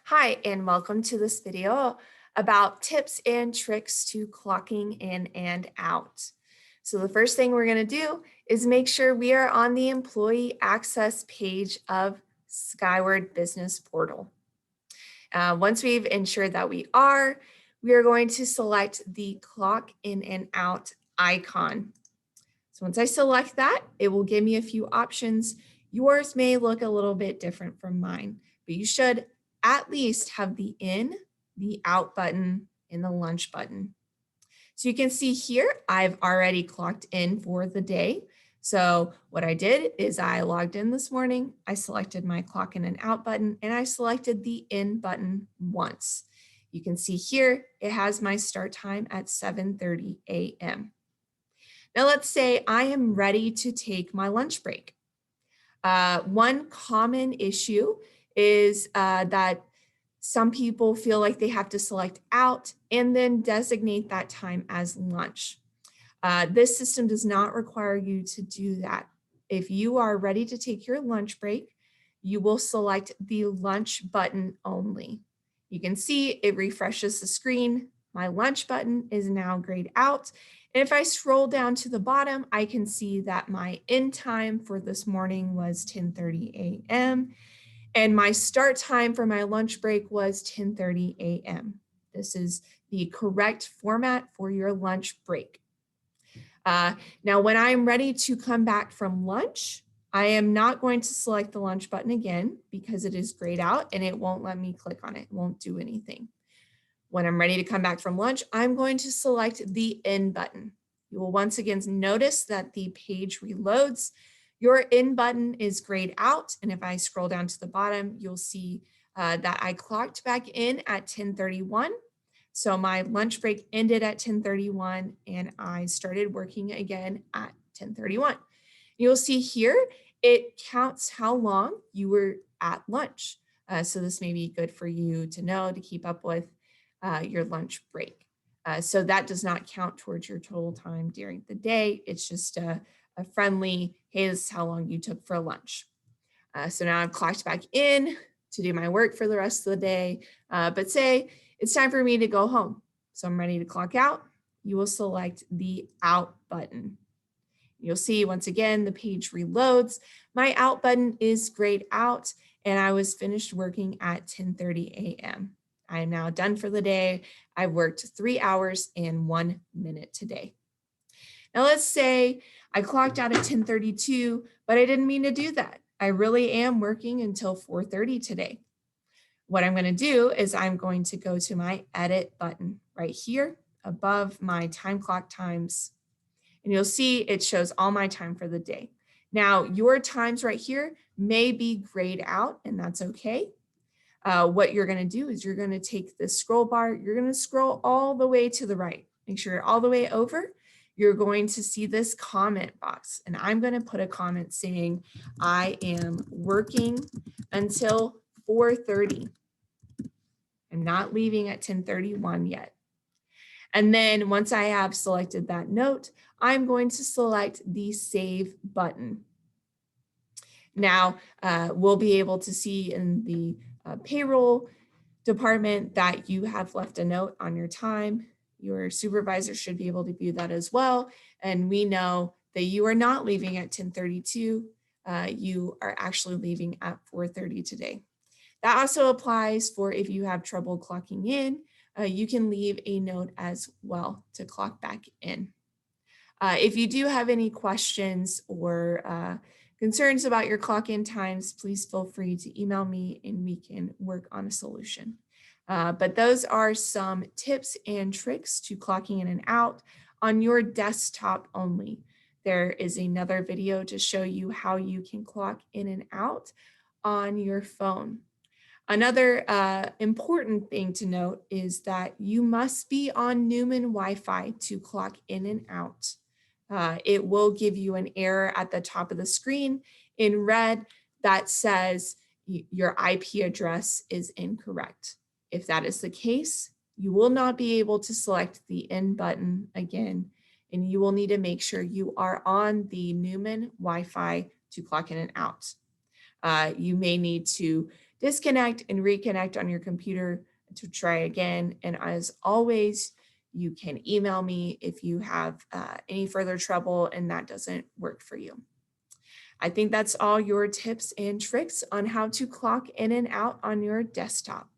Hi, and welcome to this video about tips and tricks to clocking in and out. So the first thing we're going to do is make sure we are on the employee access page of Skyward Business Portal. Once we've ensured that we are going to select the clock in and out icon. So once I select that, it will give me a few options. Yours may look a little bit different from mine, but you should at least have the in, the out button, and the lunch button. So you can see here, I've already clocked in for the day. So what I did is I logged in this morning, I selected my clock in and out button, and I selected the in button once. You can see here, it has my start time at 7:30 a.m. Now let's say I am ready to take my lunch break. One common issue is that some people feel like they have to select out and then designate that time as lunch. This system does not require you to do that. If you are ready to take your lunch break, you will select the lunch button only. You can see it refreshes the screen. My lunch button is now grayed out. And if I scroll down to the bottom, I can see that my end time for this morning was 10:30 a.m. and my start time for my lunch break was 10:30 a.m. This is the correct format for your lunch break. Now, when I'm ready to come back from lunch, I am not going to select the lunch button again because it is grayed out and it won't let me click on it. It won't do anything. When I'm ready to come back from lunch, I'm going to select the in button. You will once again notice that the page reloads. Your in button is grayed out. And if I scroll down to the bottom, you'll see that I clocked back in at 10:31. So my lunch break ended at 10:31 and I started working again at 10:31. You'll see here, it counts how long you were at lunch. So this may be good for you to know to keep up with your lunch break. So that does not count towards your total time during the day. It's just a friendly, hey, this is how long you took for lunch. So now I've clocked back in to do my work for the rest of the day. But say it's time for me to go home. So I'm ready to clock out. You will select the out button. You'll see once again, the page reloads. My out button is grayed out and I was finished working at 10:30 a.m. I am now done for the day. I've worked 3 hours and 1 minute today. Now let's say I clocked out at 10:32, but I didn't mean to do that. I really am working until 4:30 today. What I'm going to do is I'm going to go to my edit button right here above my time clock times. And you'll see it shows all my time for the day. Now, your times right here may be grayed out, and that's okay. What you're going to do is you're going to take the scroll bar, you're going to scroll all the way to the right. Make sure you're all the way over. You're going to see this comment box, and I'm going to put a comment saying, I am working until 4:30. I'm not leaving at 10:31 yet. And then once I have selected that note, I'm going to select the Save button. Now, we'll be able to see in the payroll department that you have left a note on your time. Your supervisor should be able to view that as well. And we know that you are not leaving at 10:32. You are actually leaving at 4:30 today. That also applies for if you have trouble clocking in, you can leave a note as well to clock back in. If you do have any questions or concerns about your clock in times, please feel free to email me and we can work on a solution. But those are some tips and tricks to clocking in and out on your desktop only. There is another video to show you how you can clock in and out on your phone. Another important thing to note is that you must be on Newman Wi-Fi to clock in and out. It will give you an error at the top of the screen in red that says your IP address is incorrect. If that is the case, you will not be able to select the in button again, and you will need to make sure you are on the Newman Wi-Fi to clock in and out. You may need to disconnect and reconnect on your computer to try again. And as always, you can email me if you have any further trouble and that doesn't work for you. I think that's all your tips and tricks on how to clock in and out on your desktop.